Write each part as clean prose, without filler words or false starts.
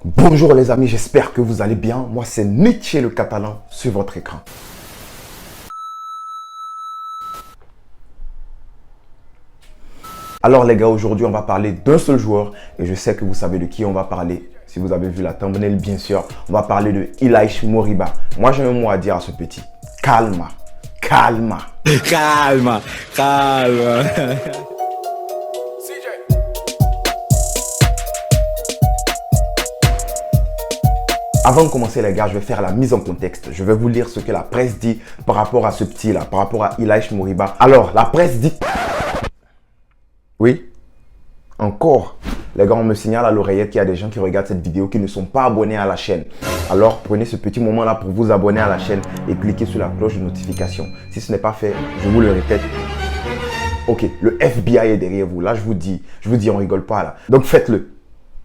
Bonjour les amis, j'espère que vous allez bien. Moi c'est Nietzsche le Catalan sur votre écran. Alors les gars, aujourd'hui on va parler d'un seul joueur et je sais que vous savez de qui on va parler. Si vous avez vu la thumbnail, bien sûr, on va parler de Ilaix Moriba. Moi j'ai un mot à dire à ce petit. Calma, calma. Calma, calma. Avant de commencer les gars, je vais faire la mise en contexte. Je vais vous lire ce que la presse dit par rapport à ce petit là, par rapport à Ilaix Moriba. Alors, la presse dit... Oui, encore. Les gars, on me signale à l'oreillette qu'il y a des gens qui regardent cette vidéo qui ne sont pas abonnés à la chaîne. Alors, prenez ce petit moment là pour vous abonner à la chaîne et cliquez sur la cloche de notification. Si ce n'est pas fait, je vous le répète. Ok, le FBI est derrière vous. Là, je vous dis, on rigole pas là. Donc, faites-le.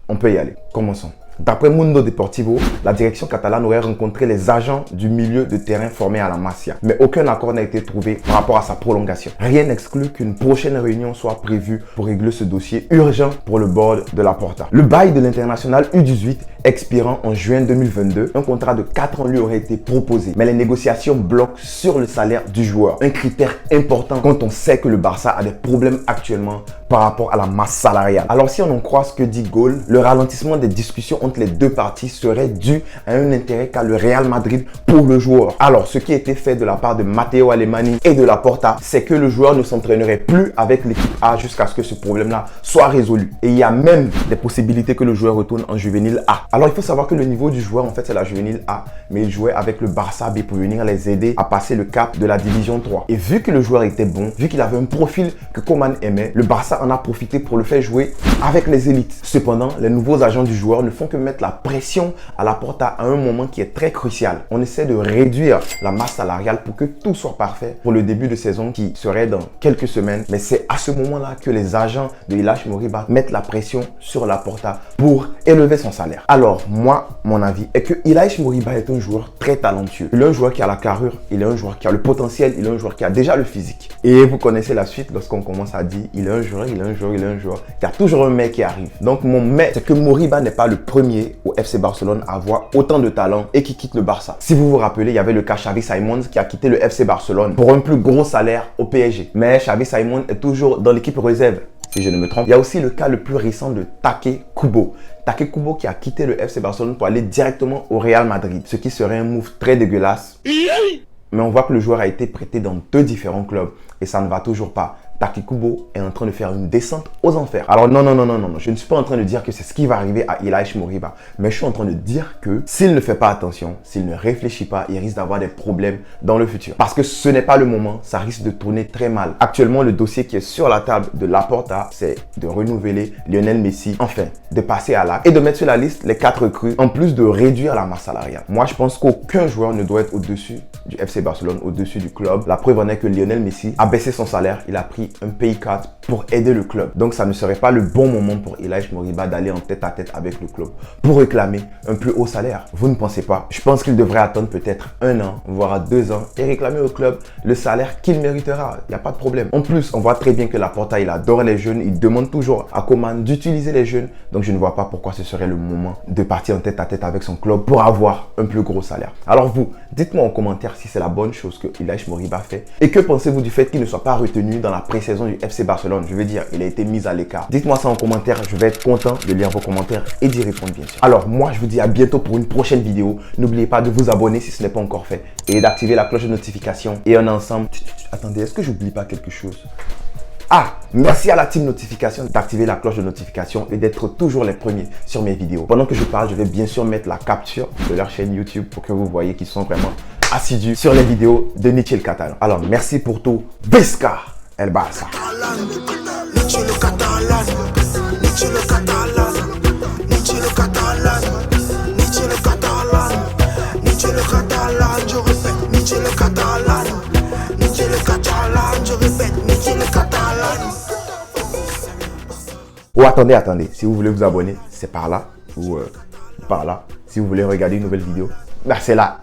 On peut y aller. Commençons. D'après Mundo Deportivo, la direction catalane aurait rencontré les agents du milieu de terrain formés à la Masia. Mais aucun accord n'a été trouvé par rapport à sa prolongation. Rien n'exclut qu'une prochaine réunion soit prévue pour régler ce dossier urgent pour le board de la Porta. Le bail de l'international U18 expirant en juin 2022, un contrat de 4 ans lui aurait été proposé. Mais les négociations bloquent sur le salaire du joueur. Un critère important quand on sait que le Barça a des problèmes actuellement par rapport à la masse salariale. Alors si on en croit ce que dit Gol, le ralentissement des discussions entre les deux parties serait dû à un intérêt qu'a le Real Madrid pour le joueur. Alors ce qui a été fait de la part de Matteo Alemany et de la Porta, c'est que le joueur ne s'entraînerait plus avec l'équipe A jusqu'à ce que ce problème-là soit résolu. Et il y a même des possibilités que le joueur retourne en juvénile A. Alors il faut savoir que le niveau du joueur en fait c'est la juvénile A, mais il jouait avec le Barça B pour venir les aider à passer le cap de la division 3. Et vu que le joueur était bon, vu qu'il avait un profil que Koeman aimait, le Barça en a profité pour le faire jouer avec les élites. Cependant, les nouveaux agents du joueur ne font que mettre la pression à la Porta à un moment qui est très crucial. On essaie de réduire la masse salariale pour que tout soit parfait pour le début de saison qui serait dans quelques semaines. Mais c'est à ce moment-là que les agents de Ilaix Moriba mettent la pression sur la Porta pour élever son salaire. Alors moi, mon avis est que Ilaix Moriba est un joueur très talentueux. Il est un joueur qui a la carrure, il est un joueur qui a le potentiel, il est un joueur qui a déjà le physique. Et vous connaissez la suite lorsqu'on commence à dire il est un joueur, il est un joueur, il est un joueur. Il y a toujours un mec qui arrive. Donc mon mais, c'est que Moriba n'est pas le premier au FC Barcelone à avoir autant de talent et qui quitte le Barça. Si vous vous rappelez, il y avait le cas Xavi Simons qui a quitté le FC Barcelone pour un plus gros salaire au PSG. Mais Xavi Simons est toujours dans l'équipe réserve, si je ne me trompe. Il y a aussi le cas le plus récent de Take Kubo. Take Kubo qui a quitté le FC Barcelone pour aller directement au Real Madrid, ce qui serait un move très dégueulasse. Mais on voit que le joueur a été prêté dans 2 différents clubs et ça ne va toujours pas. Take Kubo est en train de faire une descente aux enfers. Alors non, je ne suis pas en train de dire que c'est ce qui va arriver à Ilaix Moriba, mais je suis en train de dire que s'il ne fait pas attention, s'il ne réfléchit pas, il risque d'avoir des problèmes dans le futur. Parce que ce n'est pas le moment, ça risque de tourner très mal. Actuellement, le dossier qui est sur la table de la Porta, c'est de renouveler Lionel Messi, enfin, de passer à l'acte et de mettre sur la liste les 4 recrues, en plus de réduire la masse salariale. Moi, je pense qu'aucun joueur ne doit être au-dessus du FC Barcelone, au-dessus du club. La preuve en est que Lionel Messi a baissé son salaire, il a pris un pay cut pour aider le club. Donc ça ne serait pas le bon moment pour Ilaix Moriba d'aller en tête à tête avec le club pour réclamer un plus haut salaire. Vous ne pensez pas? Je pense qu'il devrait attendre peut-être 1 an, voire 2 ans et réclamer au club le salaire qu'il méritera. Il n'y a pas de problème. En plus, on voit très bien que la Porta, il adore les jeunes. Il demande toujours à Koeman d'utiliser les jeunes. Donc je ne vois pas pourquoi ce serait le moment de partir en tête à tête avec son club pour avoir un plus gros salaire. Alors vous, dites-moi en commentaire si c'est la bonne chose que Ilaix Moriba fait. Et que pensez-vous du fait qu'il ne soit pas retenu dans la pré-saison du FC Barcelone? Je veux dire, il a été mis à l'écart. Dites-moi ça en commentaire, je vais être content de lire vos commentaires et d'y répondre bien sûr. Alors moi, je vous dis à bientôt pour une prochaine vidéo. N'oubliez pas de vous abonner si ce n'est pas encore fait et d'activer la cloche de notification. Et on est ensemble. Attendez, est-ce que j'oublie pas quelque chose? Ah, merci à la team notification d'activer la cloche de notification et d'être toujours les premiers sur mes vidéos. Pendant que je parle, je vais bien sûr mettre la capture de leur chaîne YouTube pour que vous voyez qu'ils sont vraiment assidus sur les vidéos de Nietzsche le Catalan. Alors, merci pour tout. Visca el Barça. Nietzsche le Catalan, Nietzsche le Catalan, Nietzsche le Catalan, Nietzsche le Catalan, Nietzsche le Catalan, je répète, Nietzsche le Catalan, Nietzsche le Catalan, je répète, Nietzsche le Catalan. Oh, attendez, si vous voulez vous abonner, c'est par là ou par là. Si vous voulez regarder une nouvelle vidéo, bah c'est là.